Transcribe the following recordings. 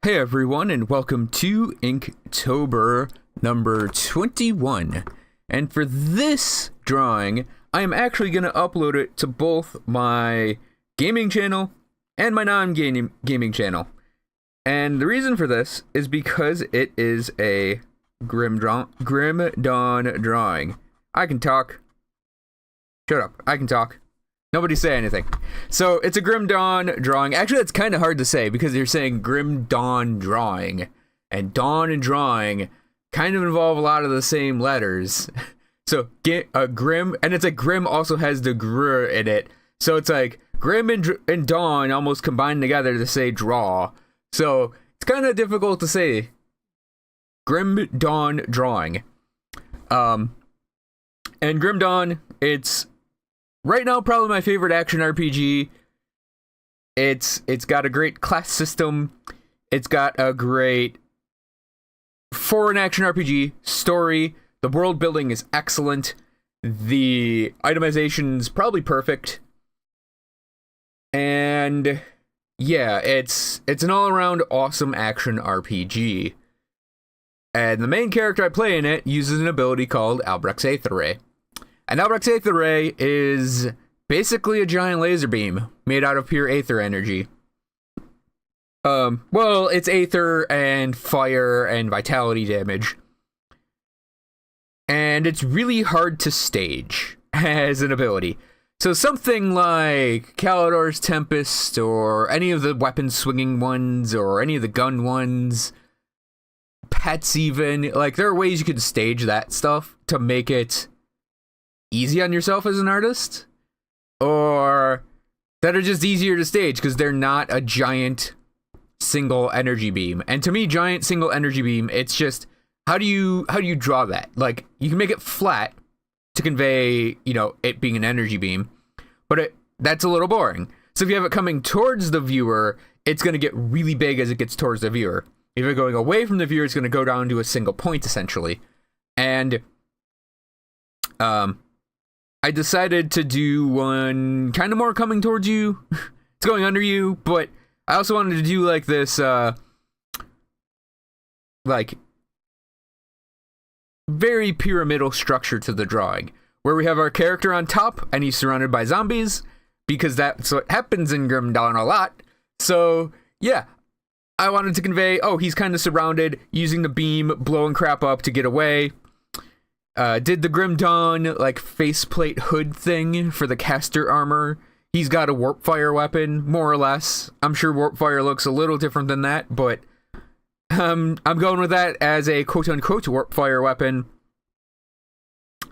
Hey everyone, and welcome to Inktober number 21. And for this drawing, I am actually going to upload it to both my gaming channel and my non-gaming channel. And the reason for this is because it is a Grim Dawn drawing. I can talk. Shut up, I can talk. Nobody say anything. So it's a Grim Dawn drawing. Actually, it's kind of hard to say because you're saying Grim Dawn drawing, and dawn and drawing kind of involve a lot of the same letters. So get a Grim, and it's like Grim also has the gr in it. So it's like Grim and Dawn almost combined together to say draw. So it's kind of difficult to say. Grim Dawn drawing. And Grim Dawn, it's right now probably my favorite action RPG. It's got a great class system. It's got a great, for an action RPG, story. The world building is excellent. The itemization's probably perfect. And yeah, it's an all-around awesome action RPG. And the main character I play in it uses an ability called Albrecht's Aether. And Albrecht's Aether is basically a giant laser beam made out of pure Aether energy. Well, it's Aether and fire and vitality damage. And it's really hard to stage as an ability. So something like Calidor's Tempest, or any of the weapon swinging ones, or any of the gun ones, pets even, like there are ways you can stage that stuff to make it easy on yourself as an artist, or that are just easier to stage because they're not a giant single energy beam. And to me, giant single energy beam, it's just how do you draw that? Like, you can make it flat to convey, you know, it being an energy beam, but that's a little boring. So if you have it coming towards the viewer, it's going to get really big as it gets towards the viewer. If you're going away from the viewer, it's going to go down to a single point essentially. And I decided to do one kind of more coming towards you. It's going under you, but I also wanted to do like this, like very pyramidal structure to the drawing, where we have our character on top and he's surrounded by zombies, because that's what happens in Grim Dawn a lot. So yeah, I wanted to convey, oh, he's kind of surrounded, using the beam, blowing crap up to get away. Did the Grim Dawn, like, faceplate hood thing for the caster armor. He's got a warp fire weapon, more or less. I'm sure warp fire looks a little different than that, but I'm going with that as a quote-unquote warp fire weapon.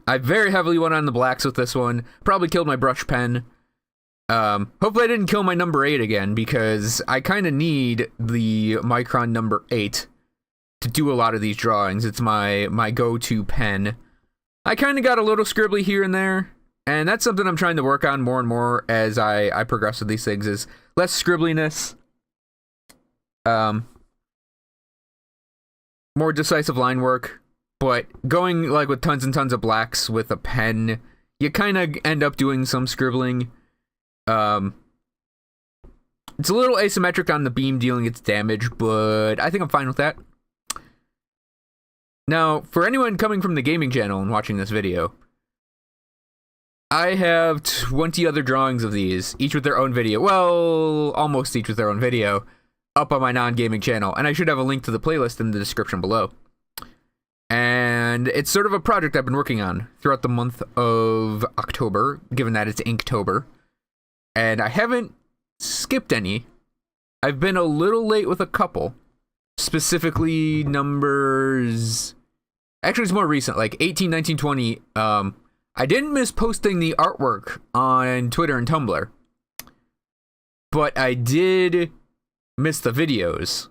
I very heavily went on the blacks with this one. Probably killed my brush pen. Hopefully I didn't kill my number 8 again, because I kind of need the Micron number 8 to do a lot of these drawings. It's my go-to pen. I kind of got a little scribbly here and there, and that's something I'm trying to work on more and more as I progress with these things, is less scribbliness, more decisive line work, but going like with tons and tons of blacks with a pen, you kind of end up doing some scribbling. It's a little asymmetric on the beam dealing its damage, but I think I'm fine with that. Now, for anyone coming from the gaming channel and watching this video, I have 20 other drawings of these, each with their own video. Well, almost each with their own video, up on my non-gaming channel. And I should have a link to the playlist in the description below. And it's sort of a project I've been working on throughout the month of October, given that it's Inktober. And I haven't skipped any. I've been a little late with a couple. Specifically numbers, actually it's more recent, like 18, 19, 20. I didn't miss posting the artwork on Twitter and Tumblr, but I did miss the videos,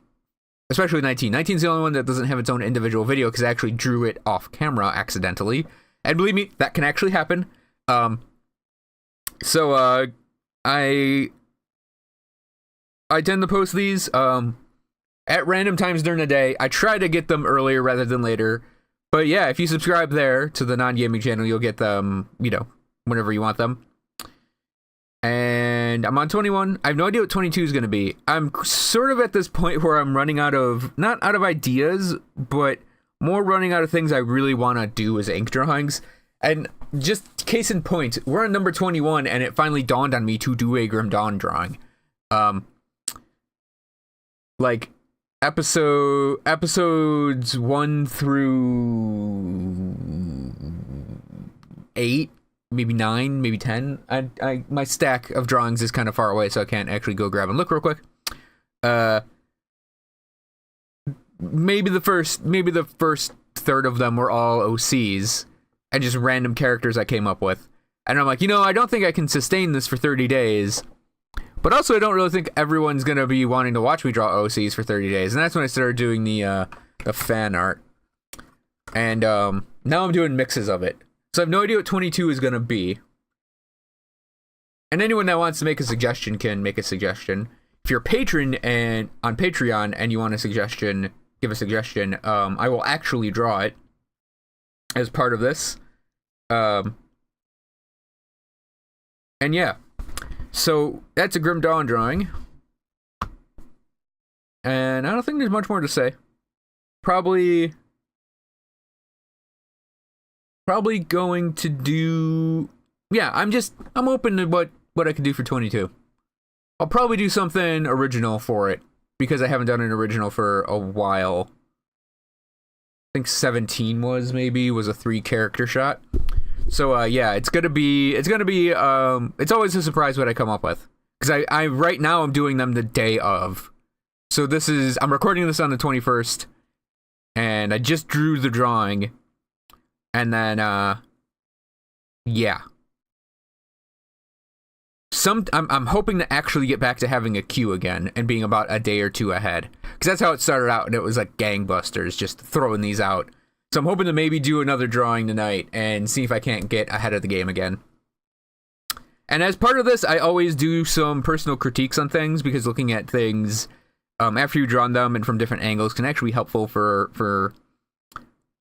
especially 19. 19 is the only one that doesn't have its own individual video, because I actually drew it off camera accidentally, and believe me, that can actually happen. So I tend to post these at random times during the day. I try to get them earlier rather than later. But yeah, if you subscribe there to the non-gaming channel, you'll get them, you know, whenever you want them. And I'm on 21. I have no idea what 22 is going to be. I'm sort of at this point where I'm running out of, not out of ideas, but more running out of things I really want to do as ink drawings. And just case in point, we're on number 21, and it finally dawned on me to do a Grim Dawn drawing. Like episodes 1 through 8, maybe 9, maybe 10. My stack of drawings is kind of far away, so I can't actually go grab and look real quick. Maybe the first third of them were all OCs and just random characters I came up with. And I'm like, I don't think I can sustain this for 30 days. But also, I don't really think everyone's going to be wanting to watch me draw OCs for 30 days. And that's when I started doing the fan art. And now I'm doing mixes of it. So I have no idea what 22 is going to be. And anyone that wants to make a suggestion can make a suggestion. If you're a patron and on Patreon and you want a suggestion, give a suggestion. I will actually draw it as part of this. And yeah. So that's a Grim Dawn drawing. And I don't think there's much more to say. Probably going to do... Yeah, I'm open to what I can do for 22. I'll probably do something original for it, because I haven't done an original for a while. I think 17 was a 3-character shot. So yeah, it's always a surprise what I come up with. Because I right now I'm doing them the day of. So I'm recording this on the 21st, and I just drew the drawing. And then, yeah. I'm hoping to actually get back to having a queue again and being about a day or two ahead. Because that's how it started out, and it was like gangbusters, just throwing these out. So I'm hoping to maybe do another drawing tonight and see if I can't get ahead of the game again. And as part of this, I always do some personal critiques on things, because looking at things after you've drawn them and from different angles can actually be helpful for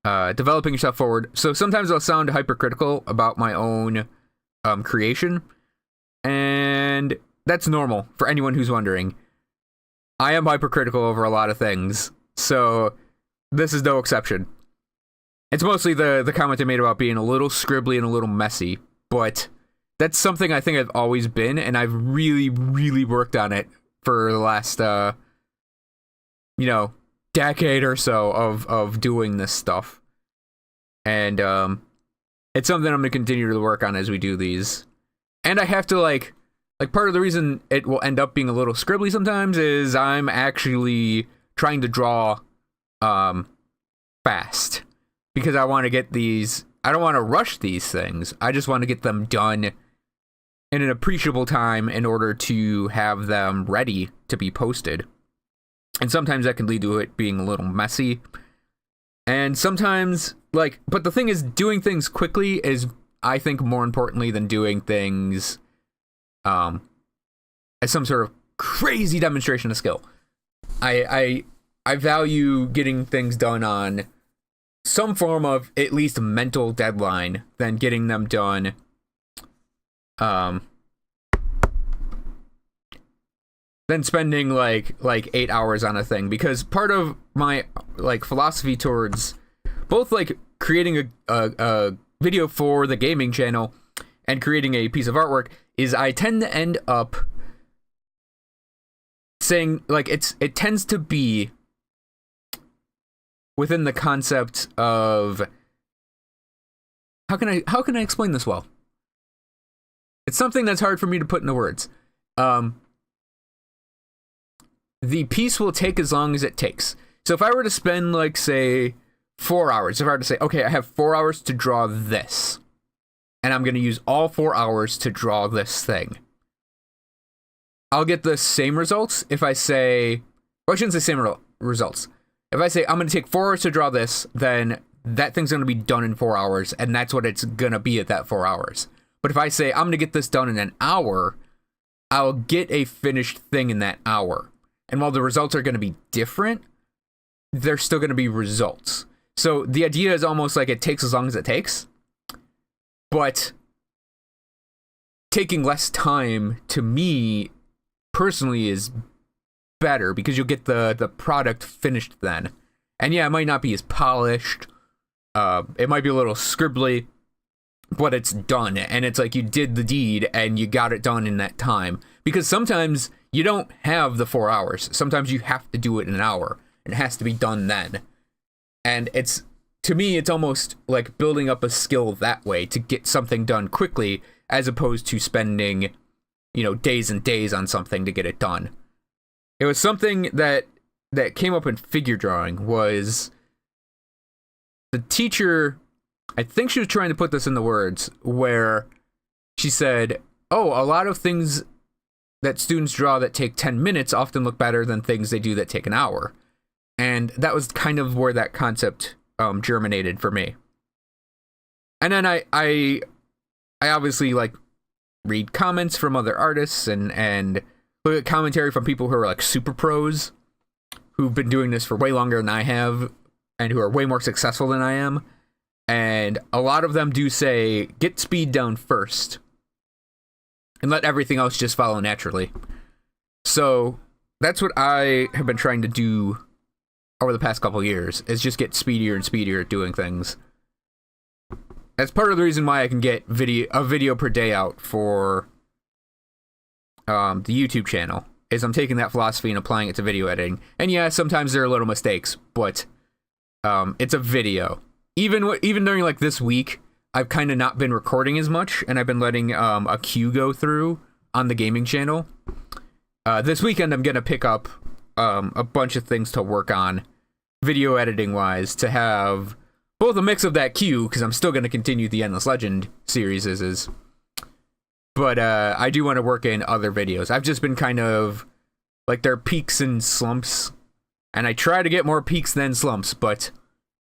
developing yourself forward. So sometimes I'll sound hypercritical about my own creation, and that's normal for anyone who's wondering. I am hypercritical over a lot of things, so this is no exception. It's mostly the comment I made about being a little scribbly and a little messy, but that's something I think I've always been, and I've really, really worked on it for the last, decade or so of doing this stuff. And it's something I'm going to continue to work on as we do these. And I have to, like part of the reason it will end up being a little scribbly sometimes is I'm actually trying to draw fast. Because I want to get these, I don't want to rush these things. I just want to get them done in an appreciable time in order to have them ready to be posted. And sometimes that can lead to it being a little messy. And sometimes, but the thing is, doing things quickly is, I think, more importantly than doing things as some sort of crazy demonstration of skill. I value getting things done on some form of at least mental deadline than getting them done than spending like 8 hours on a thing. Because part of my philosophy towards both creating a video for the gaming channel and creating a piece of artwork is I tend to end up saying it tends to be within the concept of how can I explain this well? It's something that's hard for me to put into words. The piece will take as long as it takes. So if I were to spend say 4 hours, if I were to say, okay, I have 4 hours to draw this, and I'm going to use all 4 hours to draw this thing, I'll get the same results if I say, well, I shouldn't say same results. If I say I'm going to take 4 hours to draw this, then that thing's going to be done in 4 hours, and that's what it's going to be at that 4 hours. But if I say I'm going to get this done in an hour, I'll get a finished thing in that hour. And while the results are going to be different, they're still going to be results. So the idea is almost like it takes as long as it takes, but taking less time, to me, personally, is better, because you'll get the product finished then. And yeah, it might not be as polished, it might be a little scribbly, but it's done, and it's like you did the deed and you got it done in that time. Because sometimes you don't have the 4 hours. Sometimes you have to do it in an hour, and it has to be done then. And it's, to me, it's almost like building up a skill that way to get something done quickly, as opposed to spending, days and days on something to get it done. It was something that came up in figure drawing, was the teacher, I think she was trying to put this in the words, where she said, oh, a lot of things that students draw that take 10 minutes often look better than things they do that take an hour. And that was kind of where that concept germinated for me. And then I obviously read comments from other artists and look at commentary from people who are super pros, who've been doing this for way longer than I have, and who are way more successful than I am. And a lot of them do say, get speed down first, and let everything else just follow naturally. So that's what I have been trying to do over the past couple years, is just get speedier and speedier at doing things. That's part of the reason why I can get a video per day out for the YouTube channel, is I'm taking that philosophy and applying it to video editing. And yeah, sometimes there are little mistakes, but it's a video. Even during this week, I've kind of not been recording as much, and I've been letting a queue go through on the gaming channel. This weekend, I'm going to pick up a bunch of things to work on, video editing wise, to have both a mix of that queue, because I'm still going to continue the Endless Legend series but I do want to work in other videos. I've just been kind of there are peaks and slumps, and I try to get more peaks than slumps, but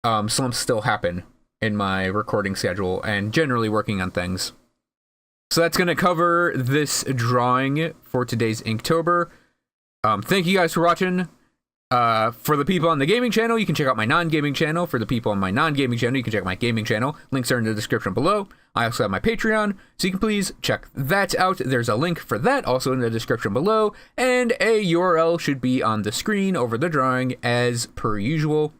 slumps still happen in my recording schedule and generally working on things. So that's going to cover this drawing for today's Inktober. Thank you guys for watching. For the people on the gaming channel, you can check out my non-gaming channel. For the people on my non-gaming channel, you can check out my gaming channel. Links are in the description below. I also have my Patreon, so you can please check that out. There's a link for that also in the description below, and a URL should be on the screen over the drawing as per usual.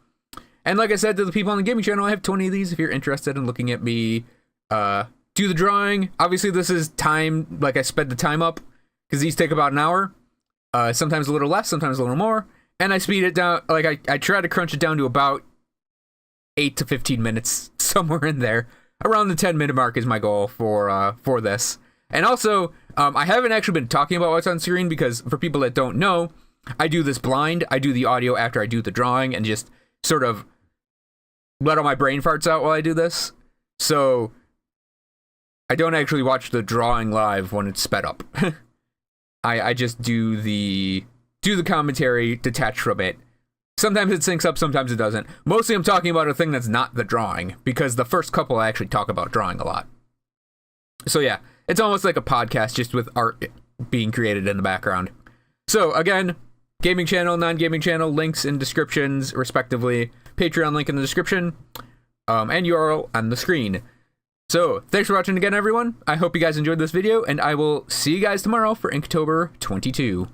And like I said to the people on the gaming channel, I have 20 of these if you're interested in looking at me do the drawing. Obviously, this is time, I sped the time up, because these take about an hour. Sometimes a little less, sometimes a little more. And I speed it down, I try to crunch it down to about 8 to 15 minutes, somewhere in there. Around the 10-minute mark is my goal for this. And also, I haven't actually been talking about what's on screen, because for people that don't know, I do this blind. I do the audio after I do the drawing, and just sort of let all my brain farts out while I do this. So I don't actually watch the drawing live when it's sped up. I just do the commentary detached from it. Sometimes it syncs up, sometimes it doesn't. Mostly I'm talking about a thing that's not the drawing, because the first couple I actually talk about drawing a lot. So yeah, it's almost like a podcast, just with art being created in the background. So again, gaming channel, non-gaming channel, links in descriptions respectively. Patreon link in the description, and URL on the screen. So thanks for watching again, everyone. I hope you guys enjoyed this video, and I will see you guys tomorrow for Inktober 22.